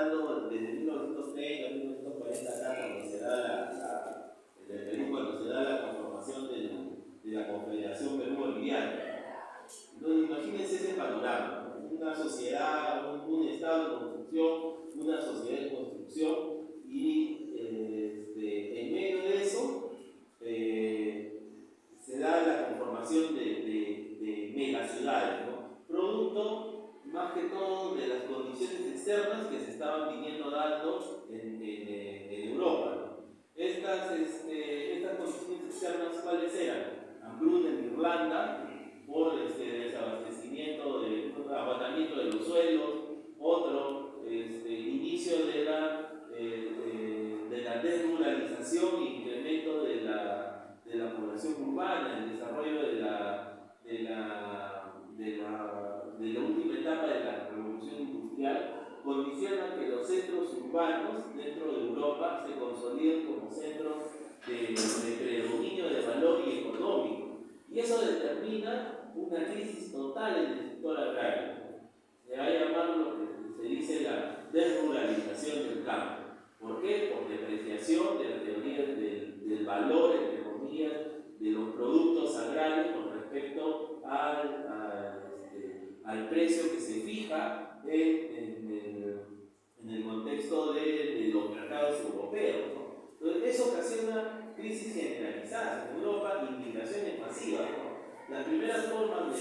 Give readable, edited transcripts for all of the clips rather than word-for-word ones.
hablando desde 1930, 1940 acá, cuando se da en el Perú, cuando se da la conformación de la Confederación Perú-Boliviana. Entonces, imagínense ese panorama, ¿no? Una sociedad, un Estado en construcción, una sociedad en construcción, y en medio de eso se da la conformación de megaciudades, ¿no? Producto más que todo de las condiciones externas que se estaban viniendo dando en Europa, ¿no? Estas condiciones externas, ¿cuáles eran? Hambruna en Irlanda, por desabastecimiento, agotamiento de los suelos, otro, inicio de la desruralización e incremento de la población urbana, el desarrollo de la última etapa de la revolución industrial, condiciona que los centros urbanos dentro de Europa se consoliden como centros de predominio de valor y económico. Y eso determina una crisis total en el sector agrario. Se va a llamar lo que se dice la desruralización del campo. ¿Por qué? Por depreciación de la teoría del valor, entre comillas, de los productos agrarios con respecto al precio que se fija en el contexto de los mercados europeos, ¿no? Entonces, eso ocasiona crisis generalizadas en Europa, inmigraciones masivas, ¿no? Las primeras formas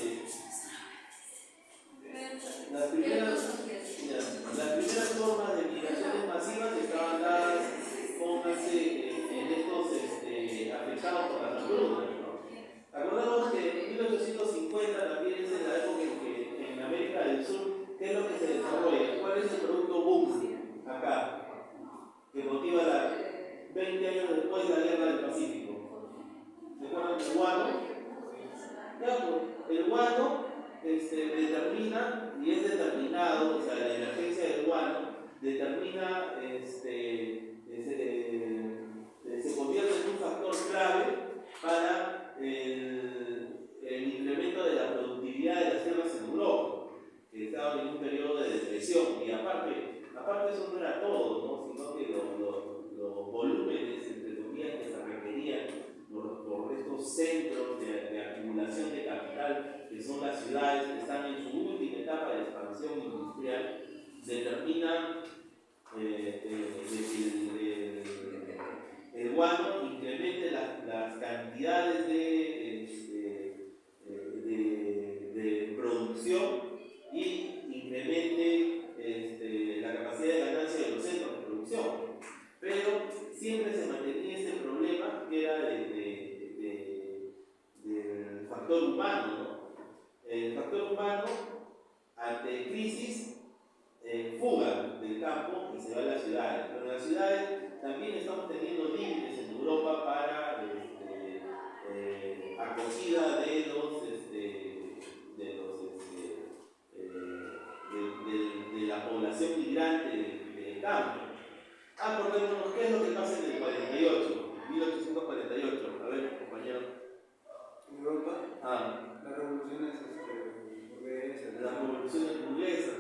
de migraciones masivas estaban dadas, pónganse, en estos afectados por las hambrunas, ¿no? Acordamos que en 1850 también es la época en que en América del Sur, ¿qué es lo que se desarrolla? ¿Cuál es el producto boom acá? Que motiva 20 años después la guerra del Pacífico. ¿Se acuerdan del guano? Ya, pues, el guano determina, y es determinado, o sea, la emergencia del guano determina, se convierte en un factor clave para el incremento de la productividad de las tierras en Europa, que estaban en un periodo de depresión. Y aparte eso no era todo, ¿no? Sino que los volúmenes, entre comillas, que se requerían por estos centros de acumulación de capital, que son las ciudades que están en su última etapa de expansión industrial, determinan el guano incremente las cantidades de producción y incremente la capacidad de ganancia de los centros de producción. Pero siempre se mantenía este problema que era del factor humano, ¿no? El factor humano, ante crisis, fuga del campo y se va a las ciudades. Pero en las ciudades también estamos teniendo límites en Europa para acogida de la población migrante del campo. Acordémonos qué es lo que pasa en el 48, 1848. A ver, compañero. Europa, las revoluciones burguesas. Las revoluciones burguesas.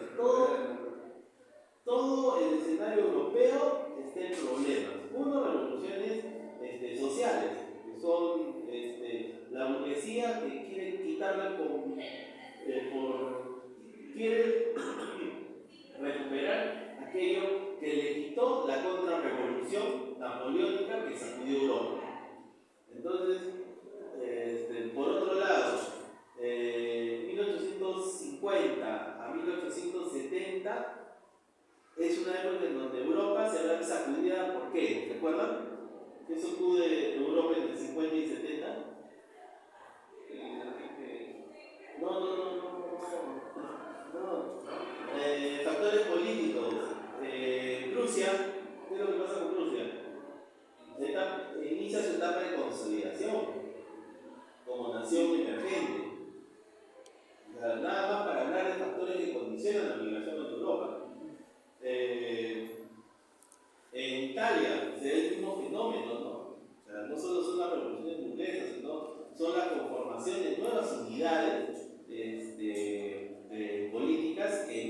Todo el escenario europeo está en problemas. Uno, revoluciones sociales, que son la burguesía que quiere quitarla quiere recuperar aquello que le quitó la contrarrevolución napoleónica que sacudió Europa. Entonces, por otro lado, 1850 a 1870 es una época en donde Europa se verá sacudida. ¿Por qué? ¿Se acuerdan? ¿Qué sacude Europa en el 50 y 70? Factores políticos. Prusia, ¿qué es lo que pasa con Prusia? Inicia su etapa de consolidación como nación emergente. Nada más para hablar de factores que condicionan la migración en Europa. En Italia se ve el mismo fenómeno, ¿no? O sea, no solo son las revoluciones burguesas, sino son la conformación de nuevas unidades políticas que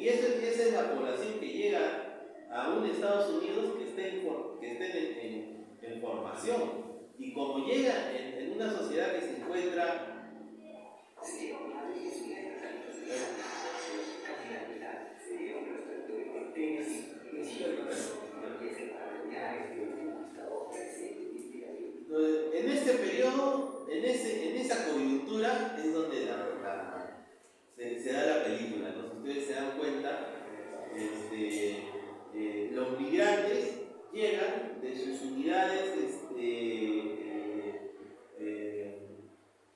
y esa es la población que llega a un Estados Unidos que esté en formación. Y como llega en una sociedad que se encuentra en este periodo, en esa coyuntura es donde se da la película, ¿no? Si ustedes se dan cuenta, los migrantes llegan de sus unidades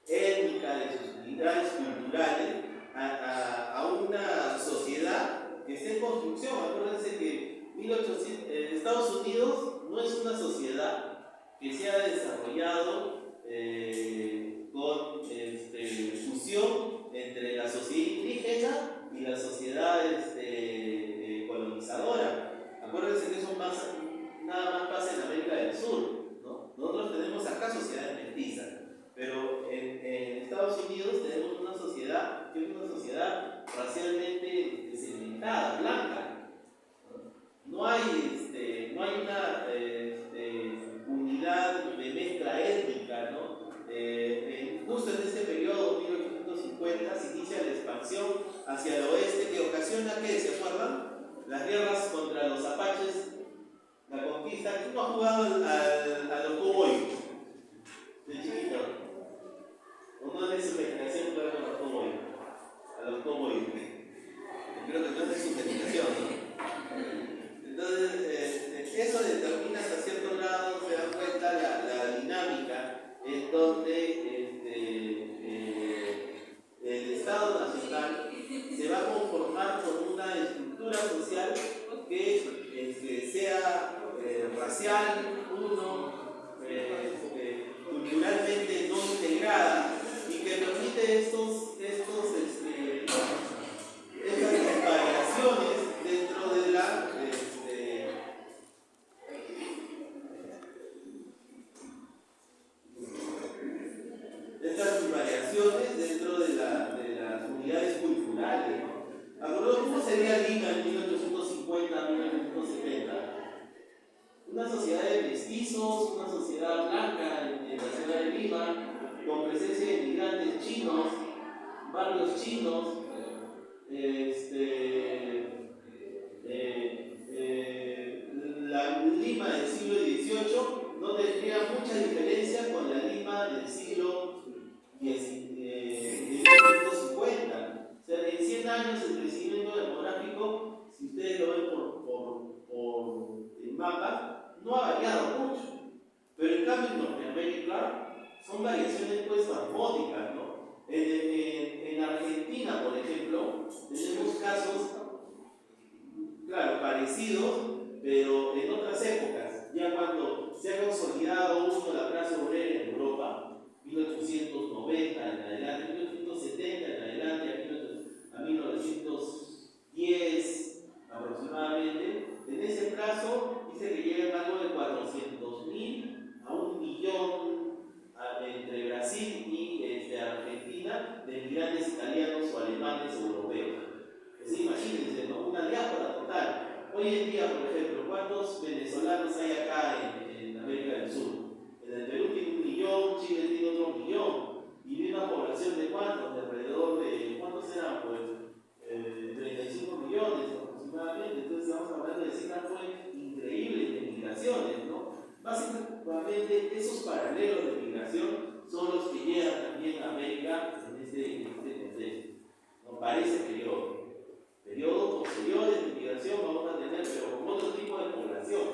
étnicas, de sus unidades culturales, a una sociedad que está en construcción. Acuérdense que Estados Unidos no es una sociedad que se ha desarrollado con fusión entre la sociedad indígena y la sociedad colonizadora. Acuérdense que eso nada más pasa en América del Sur, ¿no? Nosotros tenemos acá sociedades mestizas, pero en Estados Unidos tenemos una sociedad que es una sociedad racialmente segmentada, blanca. No hay una unidad de mezcla étnica, ¿no? Justo en este periodo, 1850, se inicia la expansión hacia el oeste que ocasiona, ¿qué? ¿Se acuerdan? Las guerras contra los apaches, la conquista. ¿Quién no ha jugado a los cowboys de chiquito? Uno de su generación jugaba a los cowboys. A los cowboys. Creo que no es de su generación, ¿no? Entonces, eso determina hasta cierto grado, se dan cuenta, la dinámica en donde el Estado Nacional se va a conformar con una estructura social que sea racial, culturalmente no integrada y que permite estas variaciones dentro de las unidades culturales, ¿no? ¿Acordó cómo sería Lima en 1850 a 1970? Una sociedad de mestizos, una sociedad blanca en la ciudad de Lima, con presencia de inmigrantes chinos, barrios chinos, la Lima del siglo XVIII no tendría mucha diferencia con la Lima del siglo XIX50. O sea, en 100 años el crecimiento demográfico, si ustedes lo ven por el mapa, no ha variado mucho. Pero en cambio en Norteamérica son variaciones pues armónicas, ¿no? En Argentina, por ejemplo, tenemos casos, claro, parecidos, pero en otras épocas, ya cuando se ha consolidado la clase obrera en Europa, 1890 en adelante, 1870 en adelante, a 1910 aproximadamente. En ese plazo dice que llegan algo de 400.000 a 1.000.000 entre Brasil y Argentina de migrantes italianos o alemanes o europeos. Así, imagínense, ¿no? Una diáspora total. Hoy en día, por ejemplo, ¿cuántos venezolanos hay acá en América del Sur? En el Perú tiene 1.000.000, Chile tiene otro 1.000.000. Y de una población de cuántos, de alrededor de, ¿cuántos eran? Pues 35 millones aproximadamente. Entonces estamos hablando de cifras pues increíbles de migraciones, ¿no? Básicamente esos paralelos de migración son los que llegan también a América en este contexto. ¿No? Para ese periodo. Periodos posteriores de migración vamos a tener, pero con otro tipo de población,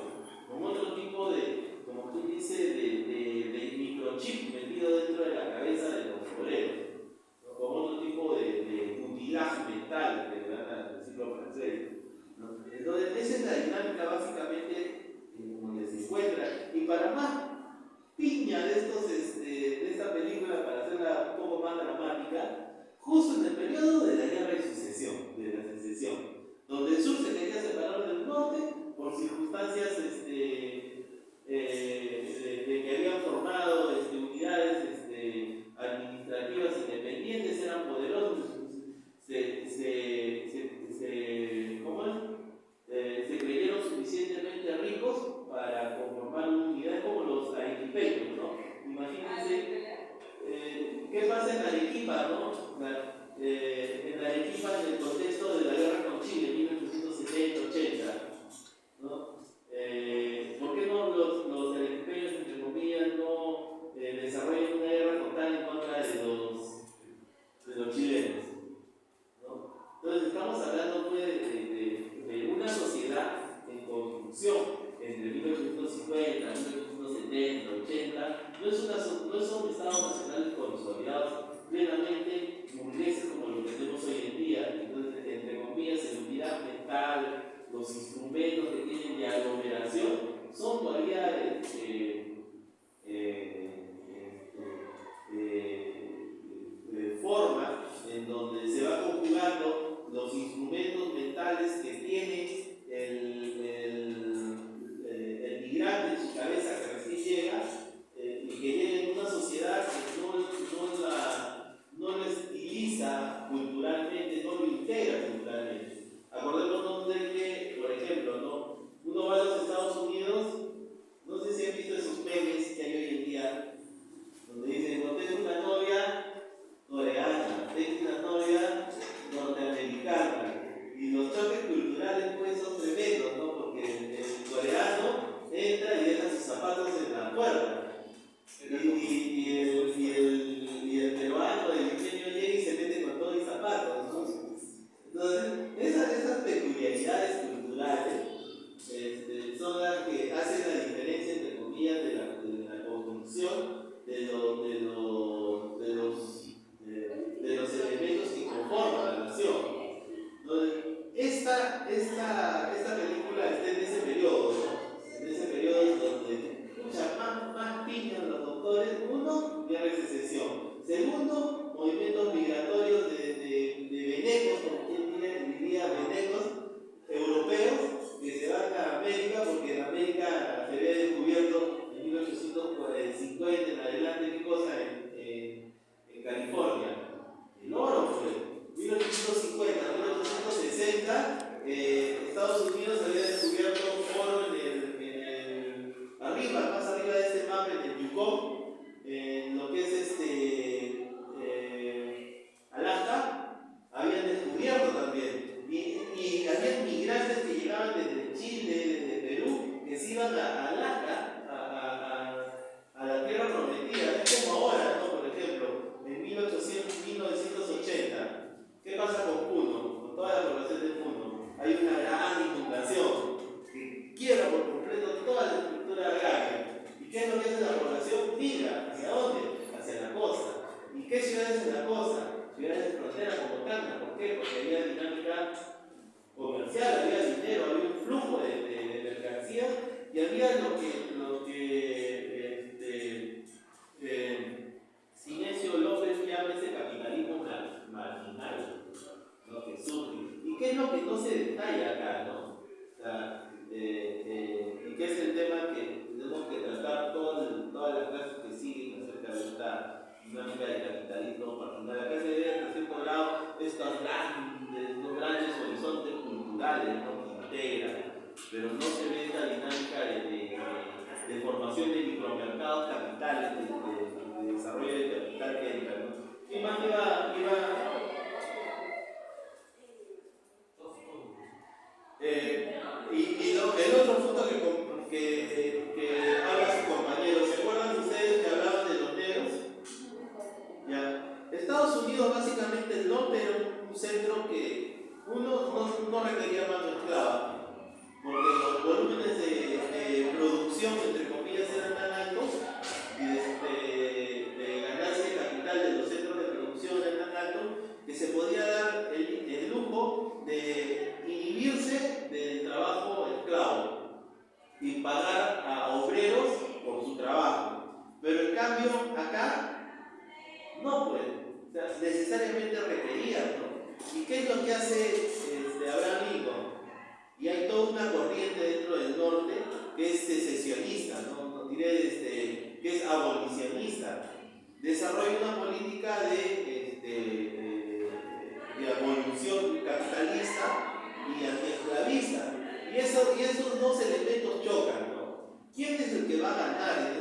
con otro tipo de, como tú dices, de microchip metido dentro de la cabeza de los obreros, ¿no? Con otro tipo de utilaje mental que le dan al siglo francés, ¿no? Entonces, esa es la dinámica básicamente donde se encuentra. Y para más piña de esta película, para hacerla un poco más dramática, justo en el periodo de la guerra de secesión, donde el sur se quería separar del norte por circunstancias de que habían formado unidades administrativas independientes, eran poderosos, se hablando pues, de una sociedad en construcción entre 1850, 1870, 80. No son estados nacionales consolidados plenamente burgueses como lo que tenemos hoy en día. Entonces, entre comillas, el unidad mental, los instrumentos que tienen de aglomeración son todavía formas en donde se va conjugando los instrumentos mentales que tiene el migrante en su cabeza que recién llega y que llega en una sociedad que no lo estiliza culturalmente, no lo integra culturalmente. Acordémonos de que, por ejemplo, ¿no? Uno va a los Estados Unidos, no sé si han visto esos memes que hay hoy en día, donde dicen, no tengo una novia coreana, tengo una novia norteamericana, y los choques culturales pues son tremendos, ¿no? Porque el coreano entra y deja sus zapatos en la puerta, y el peruano, el limeño llega y se mete con todo y zapatos, ¿no? Entonces, esas peculiaridades culturales son las que hacen la diferencia, entre comillas, de la construcción de los elementos que conforman la nación. Entonces, esta película está en ese periodo, ¿no? En ese periodo donde más piñan los doctores. Uno, guerra de secesión. Segundo, movimientos migratorios de venecos, como quien diría venecos europeos que se van a América, porque en América se había descubierto en 1850 en adelante, ¿qué cosa? En California. El oro fue. 1850, 1860, Estados Unidos había descubierto oro más arriba de este mapa, en el Yukon, en lo que es Alaska, habían descubierto también. Y había migrantes que llegaban desde Chile, desde Perú, que se iban a Alaska, a la tierra prometida. Es como ahora, ¿no? Por ejemplo, en 1980, ¿qué pasa con Puno? Con toda la población de Puno. Hay una gran inundación que quiebra por completo toda la estructura agraria. ¿Y qué es lo que hace la población? Migra. ¿Hacia dónde? Hacia la costa. ¿Y qué ciudades en la costa? Ciudades de frontera como Tacna. ¿Por qué? Porque había dinámica comercial, había dinero, había un flujo de mercancías y había lo que Sinesio López llama ese capitalismo marginal, ¿no? Que surge. ¿Y qué es lo que no se detalla acá, no? O sea, y que es el tema que tenemos que tratar todas las clases que siguen acerca de esta dinámica de capitalismo marginal. Acá se ve hasta cierto grado estos grandes horizontes culturales, ¿no? Que integran, pero no se ve esta dinámica de formación de micromercados capitales, de desarrollo de capital que entra, ¿no? ¿Y más iba el otro punto que habla su compañero? ¿Se acuerdan ustedes que hablaban de los negros? Ya. Estados Unidos básicamente el norte era un centro que no requería mano esclava, porque los volúmenes de producción, entre comillas, eran tan altos y de ganancia de capital de los centros de producción eran tan altos que se podía dar el lujo de inhibirse del trabajo esclavo y pagar a obreros por su trabajo. Pero en cambio acá no puede, o sea, necesariamente requería, ¿no? ¿Y qué es lo que hace Abraham Lincoln? Y hay toda una corriente dentro del norte que es secesionista, ¿no? Diré que es abolicionista. Desarrolla una política de abolición capitalista y antiesclavista. Y esos dos elementos chocan, ¿no? ¿Quién es el que va a ganar en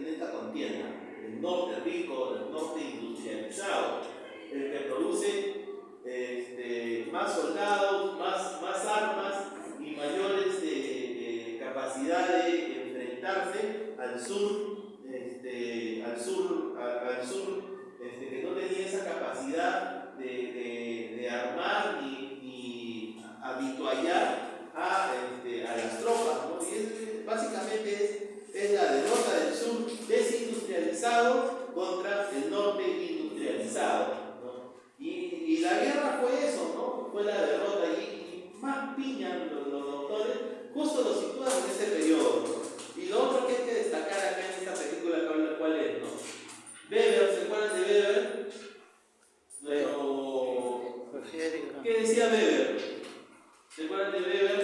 esta contienda? El norte rico, el norte industrializado, el que produce más soldados, más armas y mayores capacidad de enfrentarse al sur, que no tenía esa capacidad de armar ni allá a las tropas, ¿no? Y básicamente es la derrota del sur desindustrializado contra el norte industrializado, ¿no? Y la guerra fue eso, ¿no? Fue la derrota y más piñan los autores, justo lo sitúan en ese periodo, ¿no? Y lo otro que hay que destacar acá en esta película, ¿cuál es, no? Weber, ¿se acuerdan de Weber? ¿Qué decía Weber? ¿Se acuerdan de Weber?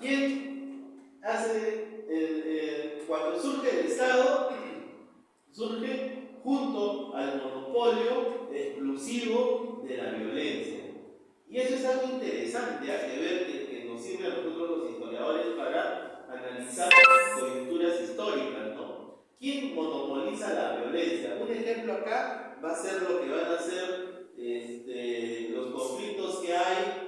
¿Quién hace cuando surge el Estado? Surge junto al monopolio exclusivo de la violencia. Y eso es algo interesante de ver que nos sirve a nosotros los historiadores para analizar coyunturas históricas, ¿no? ¿Quién monopoliza la violencia? Un ejemplo acá va a ser lo que van a ser los conflictos que hay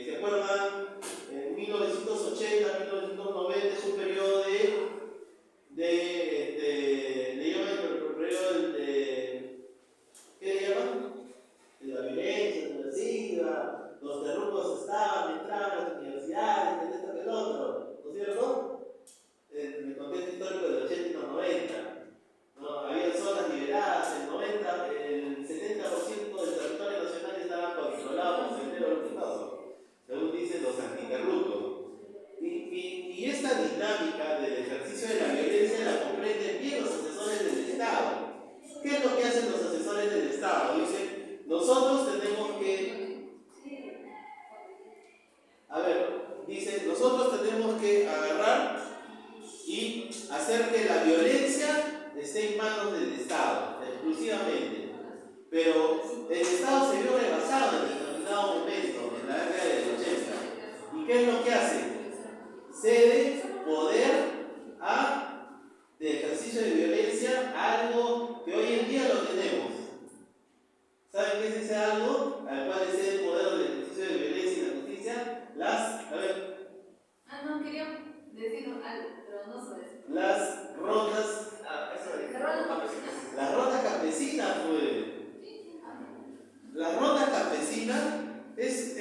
¿se acuerdan? En 1980, 1990 es un periodo ¿qué le llaman? De la violencia subversiva, los terrucos entraban a las universidades, que esto que el otro, ¿no es cierto? En el contexto histórico del 80 y los 90, ¿no? Había zonas liberadas, el 70% del territorio nacional estaba controlado por senderos luminosos, según dicen los antiterrucos. Y esta dinámica del ejercicio de la violencia la comprenden bien los asesores del Estado. ¿Qué es lo que hacen los asesores del Estado? Dicen, nosotros tenemos que agarrar y hacer que la violencia esté en manos del Estado, exclusivamente. Pero el Estado se vio rebasado en determinado momento, en la década del 80. ¿Y qué es lo que hace? Cede poder de ejercicio de violencia a algo que hoy en día lo tenemos. ¿Saben qué es ese algo al cual le cede el poder del ejercicio de violencia y la justicia? No, quería decir algo, pero no sobre eso. Las rondas. Las rondas campesinas, pues. Las rondas campesinas es